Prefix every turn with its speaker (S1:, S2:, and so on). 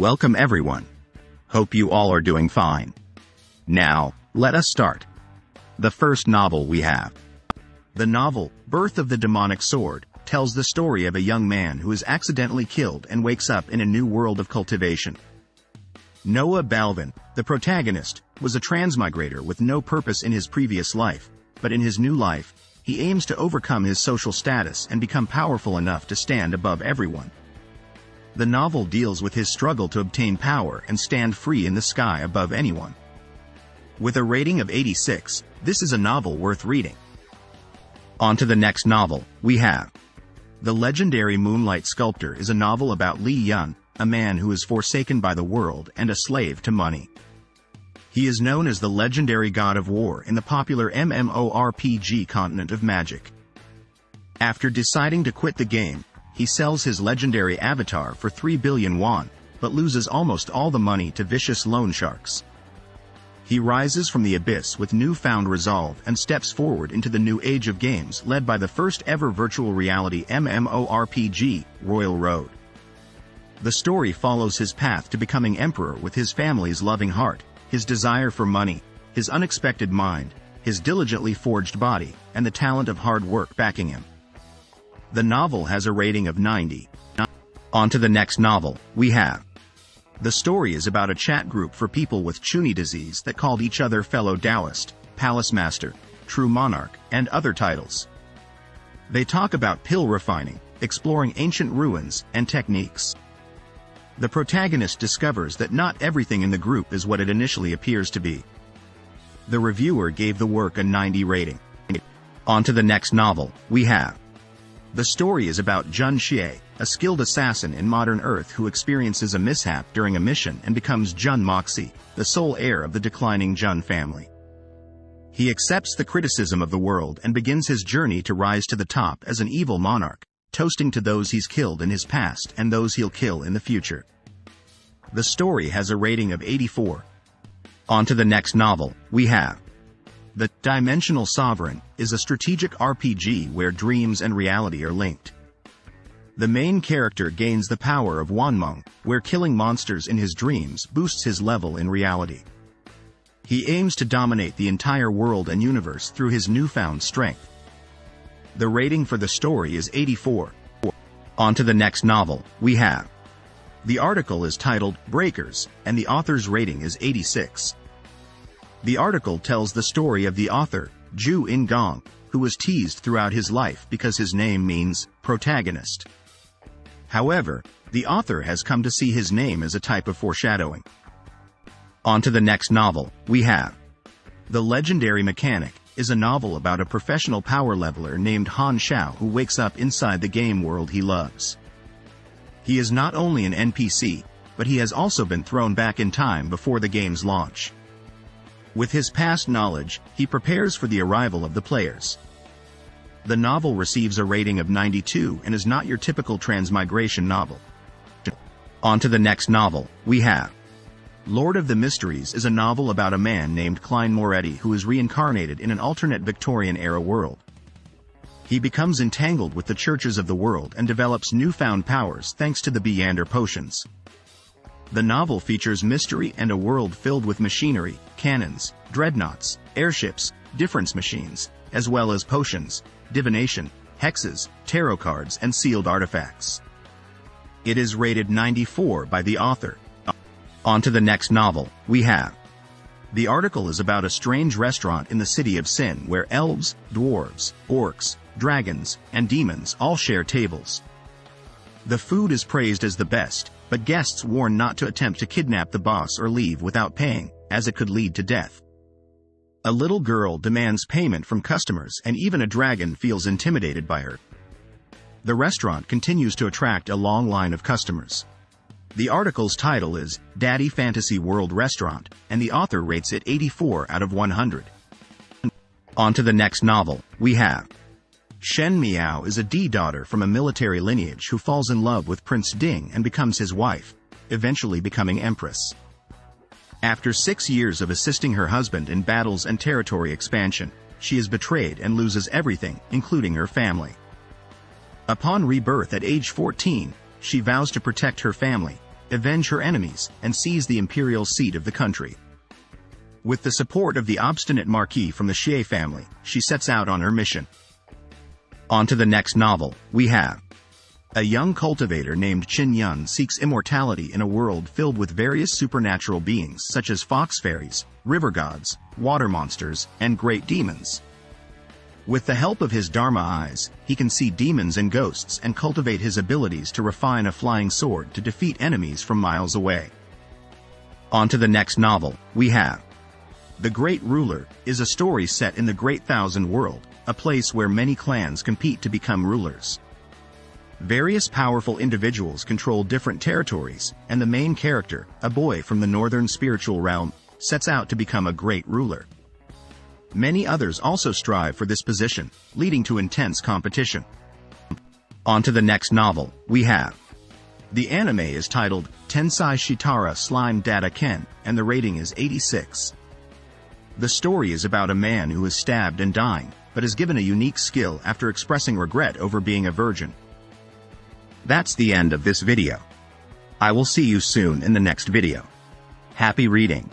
S1: Welcome everyone. Hope you all are doing fine. Now, let us start. The first novel we have. The novel, Birth of the Demonic Sword, tells the story of a young man who is accidentally killed and wakes up in a new world of cultivation. Noah Balvin, the protagonist, was a transmigrator with no purpose in his previous life, but in his new life, he aims to overcome his social status and become powerful enough to stand above everyone. The novel deals with his struggle to obtain power and stand free in the sky above anyone. With a rating of 86, this is a novel worth reading. On to the next novel, we have. The legendary Moonlight Sculptor is a novel about Li Yun, a man who is forsaken by the world and a slave to money. He is known as the legendary god of war in the popular MMORPG Continent of Magic. After deciding to quit the game, he sells his legendary avatar for 3 billion won, but loses almost all the money to vicious loan sharks. He rises from the abyss with newfound resolve and steps forward into the new age of games led by the first ever virtual reality MMORPG, Royal Road. The story follows his path to becoming emperor with his family's loving heart, his desire for money, his unexpected mind, his diligently forged body, and the talent of hard work backing him. The novel has a rating of 90. On to the next novel, we have. The story is about a chat group for people with Chuni disease that called each other fellow Taoist, Palace Master, True Monarch, and other titles. They talk about pill refining, exploring ancient ruins, and techniques. The protagonist discovers that not everything in the group is what it initially appears to be. The reviewer gave the work a 90 rating. On to the next novel, we have. The story is about Jun Xie, a skilled assassin in modern Earth who experiences a mishap during a mission and becomes Jun Moxie, the sole heir of the declining Jun family. He accepts the criticism of the world and begins his journey to rise to the top as an evil monarch, toasting to those he's killed in his past and those he'll kill in the future. The story has a rating of 84. On to the next novel, we have. The Dimensional Sovereign is a strategic RPG where dreams and reality are linked. The main character gains the power of Wanmeng, where killing monsters in his dreams boosts his level in reality. He aims to dominate the entire world and universe through his newfound strength. The rating for the story is 84. On to the next novel, we have. The article is titled Breakers, and the author's rating is 86. The article tells the story of the author, Zhu Ingong, who was teased throughout his life because his name means protagonist. However, the author has come to see his name as a type of foreshadowing. On to the next novel, we have. The Legendary Mechanic is a novel about a professional power leveler named Han Xiao who wakes up inside the game world he loves. He is not only an NPC, but he has also been thrown back in time before the game's launch. With his past knowledge, he prepares for the arrival of the players. The novel receives a rating of 92 and is not your typical transmigration novel. On to the next novel, we have. Lord of the Mysteries is a novel about a man named Klein Moretti who is reincarnated in an alternate Victorian-era world. He becomes entangled with the churches of the world and develops newfound powers thanks to the Beyander potions. The novel features mystery and a world filled with machinery, cannons, dreadnoughts, airships, difference machines, as well as potions, divination, hexes, tarot cards, and sealed artifacts. It is rated 94 by the author. On to the next novel, we have. The article is about a strange restaurant in the city of Sin where elves, dwarves, orcs, dragons, and demons all share tables. The food is praised as the best, but guests warn not to attempt to kidnap the boss or leave without paying, as it could lead to death. A little girl demands payment from customers and even a dragon feels intimidated by her. The restaurant continues to attract a long line of customers. The article's title is Daddy Fantasy World Restaurant, and the author rates it 84 out of 100. On to the next novel, we have. Shen Miao is a D-daughter from a military lineage who falls in love with Prince Ding and becomes his wife, eventually becoming Empress. After 6 years of assisting her husband in battles and territory expansion, she is betrayed and loses everything, including her family. Upon rebirth at age 14, she vows to protect her family, avenge her enemies, and seize the imperial seat of the country. With the support of the obstinate Marquis from the Xie family, she sets out on her mission. On to the next novel, we have. A young cultivator named Qin Yun seeks immortality in a world filled with various supernatural beings such as fox fairies, river gods, water monsters, and great demons. With the help of his Dharma eyes, he can see demons and ghosts and cultivate his abilities to refine a flying sword to defeat enemies from miles away. On to the next novel, we have. The Great Ruler is a story set in the Great Thousand World, a place where many clans compete to become rulers. Various powerful individuals control different territories, and the main character, a boy from the northern spiritual realm, sets out to become a great ruler. Many others also strive for this position, leading to intense competition. On to the next novel, we have. The anime is titled Tensei Shitara Slime Datta Ken, and the rating is 86. The story is about a man who is stabbed and dying, but is given a unique skill after expressing regret over being a virgin. That's the end of this video. I will see you soon in the next video. Happy reading.